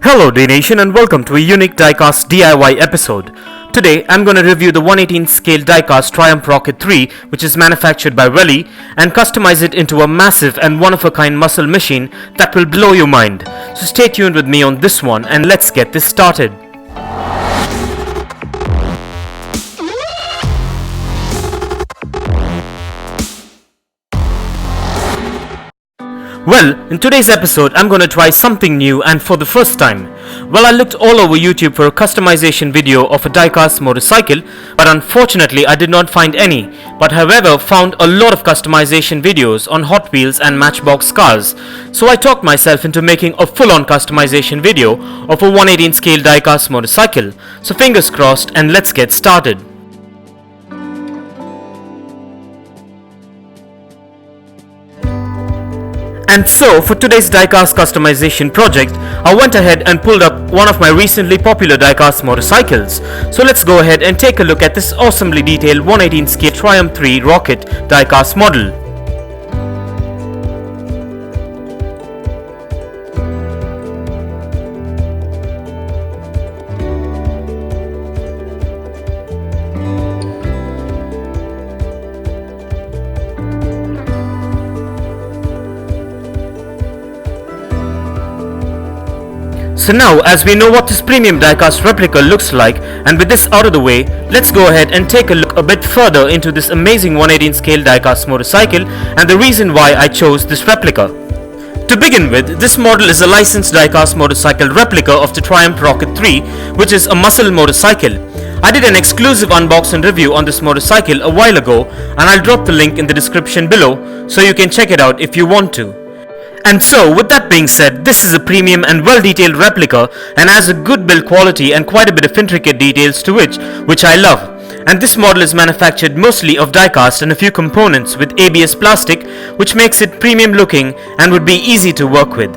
Hello Dnation and welcome to a unique diecast DIY episode. Today I'm going to review the 1/18 scale diecast triumphrocket 3 which is manufactured by Welly and customize it into a massive and one-of-a-kind muscle machine that will blow your mind. So stay tuned with me on this one and let's get this started. Well, in today's episode, I'm going to try something new and for the first time. Well, I looked all over YouTube for a customization video of a diecast motorcycle, but unfortunately I did not find any, but however found a lot of customization videos on Hot Wheels and Matchbox cars. So I talked myself into making a full-on customization video of a 1/18 scale diecast motorcycle. So fingers crossed and let's get started. And so, for today's diecast customization project, I went ahead and pulled up one of my recently popular diecast motorcycles. So let's go ahead and take a look at this awesomely detailed 1/18 scale Triumph 3 Rocket diecast model. So now, as we know what this premium diecast replica looks like, and with this out of the way, let's go ahead and take a look a bit further into this amazing 1/18 scale diecast motorcycle and the reason why I chose this replica. To begin with, this model is a licensed diecast motorcycle replica of the triumphrocket 3, which is a muscle motorcycle. I did an exclusive unboxing review on this motorcycle a while ago, and I'll drop the link in the description below so you can check it out if you want to. And so, with that being said, this is a premium and well-detailed replica and has a good build quality and quite a bit of intricate details to it, which I love. And this model is manufactured mostly of diecast and a few components with ABS plastic, which makes it premium looking and would be easy to work with.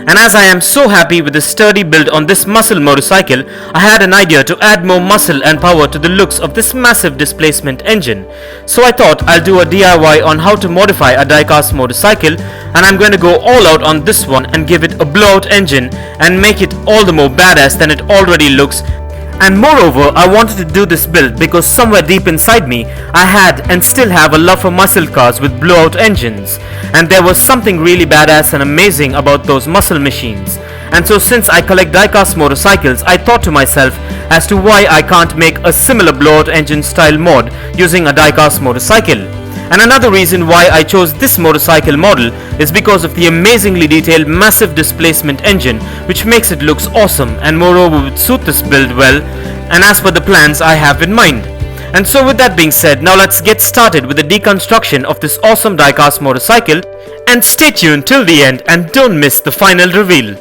And as I am so happy with the sturdy build on this muscle motorcycle, I had an idea to add more muscle and power to the looks of this massive displacement engine. So I thought I'll do a DIY on how to modify a diecast motorcycle, and I'm going to go all out on this one and give it a blowout engine and make it all the more badass than it already looks. And moreover, I wanted to do this build because somewhere deep inside me, I had and still have a love for muscle cars with blowout engines. And there was something really badass and amazing about those muscle machines. And so since I collect diecast motorcycles, I thought to myself as to why I can't make a similar blowout engine style mod using a diecast motorcycle. And another reason why I chose this motorcycle model is because of the amazingly detailed massive displacement engine, which makes it looks awesome and moreover would suit this build well and as per the plans I have in mind. And so with that being said, now let's get started with the deconstruction of this awesome diecast motorcycle, and stay tuned till the end and don't miss the final reveal.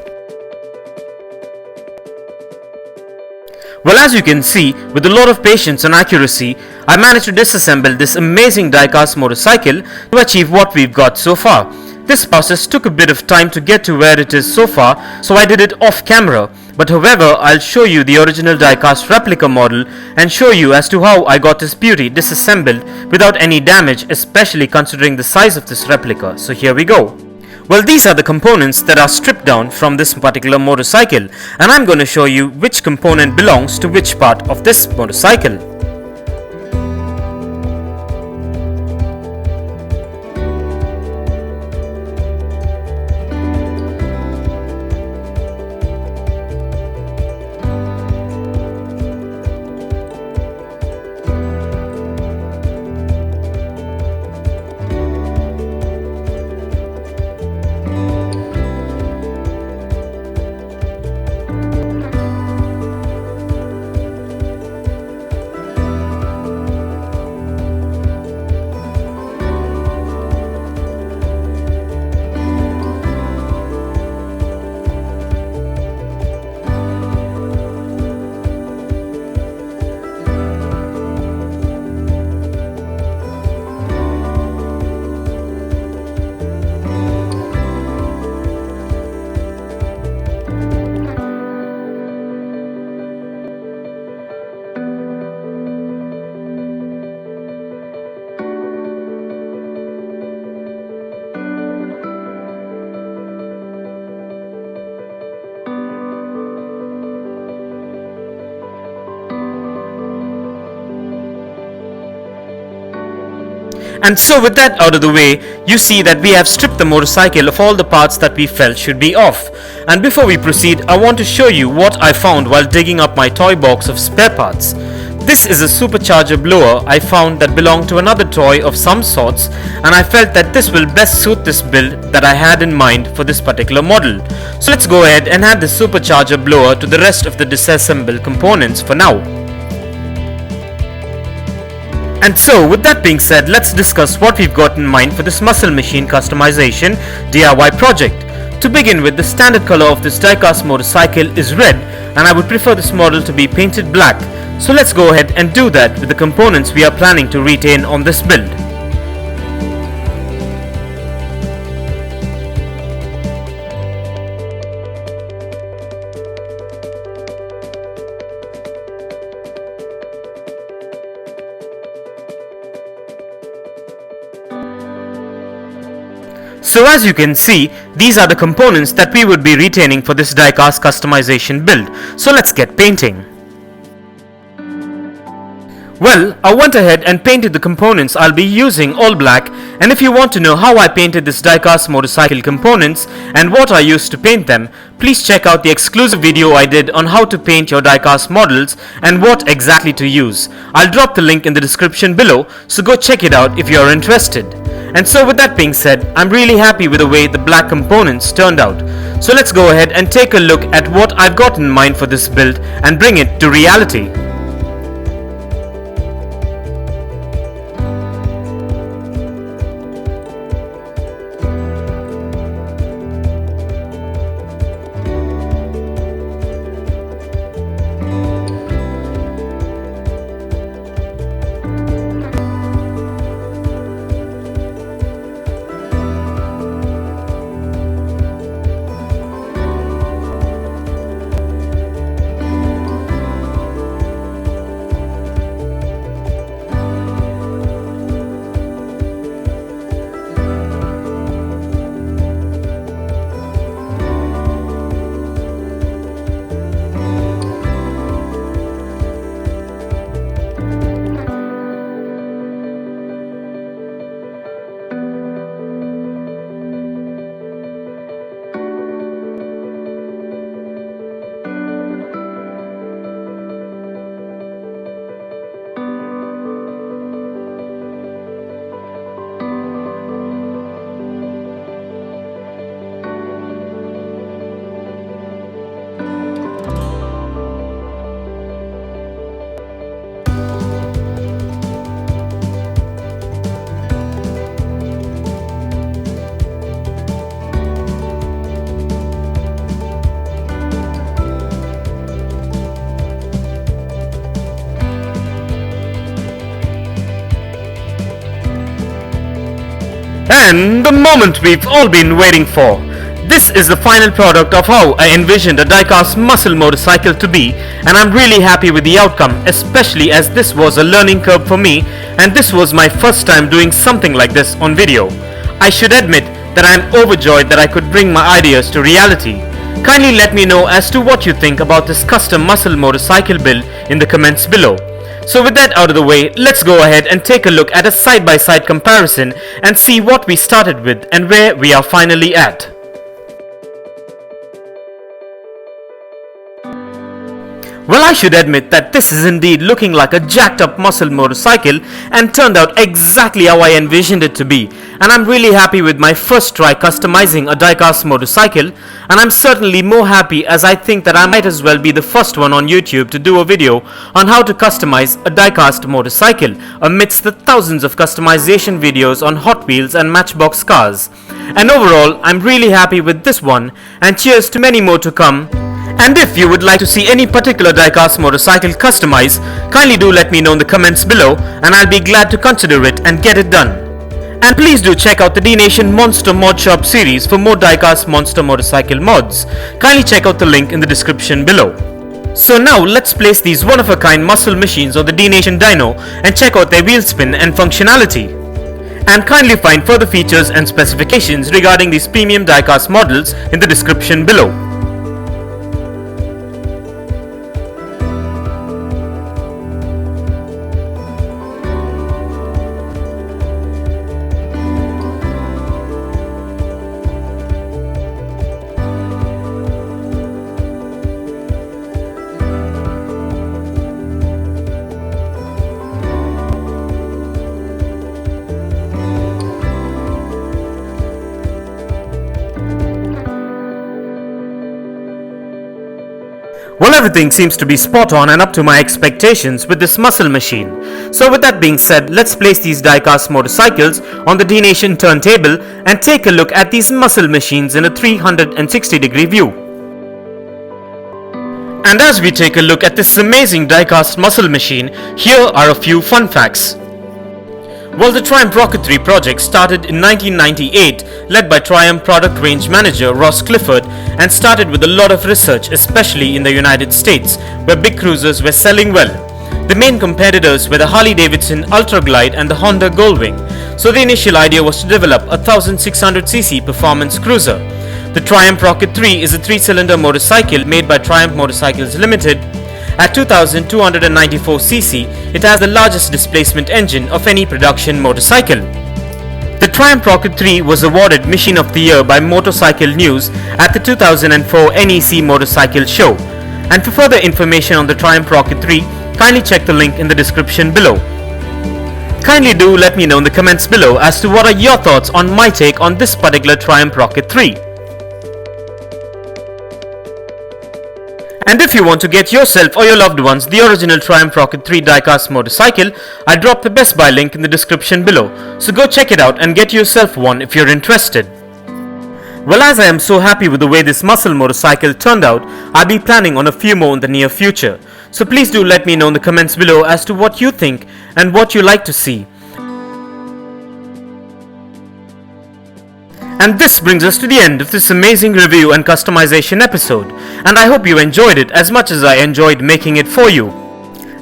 Well, as you can see, with a lot of patience and accuracy, I managed to disassemble this amazing diecast motorcycle to achieve what we've got so far. This process took a bit of time to get to where it is so far, so I did it off camera. But however, I'll show you the original diecast replica model and show you as to how I got this beauty disassembled without any damage, especially considering the size of this replica. So here we go. Well, these are the components that are stripped down from this particular motorcycle, and I'm going to show you which component belongs to which part of this motorcycle. And so with that out of the way, you see that we have stripped the motorcycle of all the parts that we felt should be off. And before we proceed, I want to show you what I found while digging up my toy box of spare parts. This is a supercharger blower I found that belonged to another toy of some sorts, and I felt that this will best suit this build that I had in mind for this particular model. So let's go ahead and add the supercharger blower to the rest of the disassembled components for now. And so with that being said, let's discuss what we've got in mind for this muscle machine customization DIY project. To begin with, the standard color of this diecast motorcycle is red, and I would prefer this model to be painted black. So let's go ahead and do that with the components we are planning to retain on this build. So as you can see, these are the components that we would be retaining for this diecast customization build. So let's get painting. Well, I went ahead and painted the components I'll be using all black, and if you want to know how I painted this diecast motorcycle components and what I used to paint them, please check out the exclusive video I did on how to paint your diecast models and what exactly to use. I'll drop the link in the description below, so go check it out if you're interested. And so with that being said, I'm really happy with the way the black components turned out. So let's go ahead and take a look at what I've got in mind for this build and bring it to reality. And the moment we've all been waiting for. This is the final product of how I envisioned a diecast muscle motorcycle to be, and I'm really happy with the outcome, especially as this was a learning curve for me and this was my first time doing something like this on video. I should admit that I'm overjoyed that I could bring my ideas to reality. Kindly let me know as to what you think about this custom muscle motorcycle build in the comments below. So with that out of the way, let's go ahead and take a look at a side-by-side comparison and see what we started with and where we are finally at. Well, I should admit that this is indeed looking like a jacked up muscle motorcycle and turned out exactly how I envisioned it to be, and I'm really happy with my first try customizing a diecast motorcycle, and I'm certainly more happy as I think that I might as well be the first one on YouTube to do a video on how to customize a diecast motorcycle amidst the thousands of customization videos on Hot Wheels and Matchbox cars. And overall, I'm really happy with this one, and cheers to many more to come. And if you would like to see any particular diecast motorcycle customized, kindly do let me know in the comments below and I'll be glad to consider it and get it done. And please do check out the Dnation Monster Mod Shop series for more diecast monster motorcycle mods. Kindly check out the link in the description below. So now let's place these one-of-a-kind muscle machines on the Dnation dyno and check out their wheel spin and functionality. And kindly find further features and specifications regarding these premium diecast models in the description below. Well, everything seems to be spot on and up to my expectations with this muscle machine. So with that being said, let's place these diecast motorcycles on the Dnation turntable and take a look at these muscle machines in a 360-degree view. And as we take a look at this amazing diecast muscle machine, here are a few fun facts. Well, the triumphrocket 3 project started in 1998, led by Triumph product range manager Ross Clifford, and started with a lot of research, especially in the United States, where big cruisers were selling well. The main competitors were the Harley-Davidson Ultra Glide and the Honda Goldwing, so the initial idea was to develop a 1600cc performance cruiser. The triumphrocket 3 is a 3-cylinder motorcycle made by Triumph Motorcycles Limited. At 2294cc, it has the largest displacement engine of any production motorcycle. The triumphrocket 3 was awarded Machine of the Year by Motorcycle News at the 2004 NEC Motorcycle Show. And for further information on the triumphrocket 3, kindly check the link in the description below. Kindly do let me know in the comments below as to what are your thoughts on my take on this particular triumphrocket 3. And if you want to get yourself or your loved ones the original triumphrocket 3 diecast motorcycle, I dropped the Best Buy link in the description below, so go check it out and get yourself one if you're interested. Well, as I am so happy with the way this muscle motorcycle turned out, I'll be planning on a few more in the near future. So please do let me know in the comments below as to what you think and what you like to see. And this brings us to the end of this amazing review and customization episode, and I hope you enjoyed it as much as I enjoyed making it for you.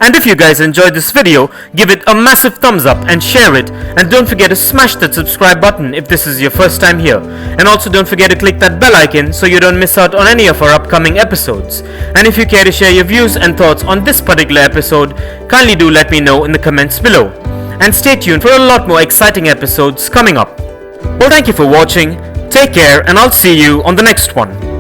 And if you guys enjoyed this video, give it a massive thumbs up and share it, and don't forget to smash that subscribe button if this is your first time here, and also don't forget to click that bell icon so you don't miss out on any of our upcoming episodes. And if you care to share your views and thoughts on this particular episode, kindly do let me know in the comments below. And stay tuned for a lot more exciting episodes coming up. Well, thank you for watching, take care, and I'll see you on the next one.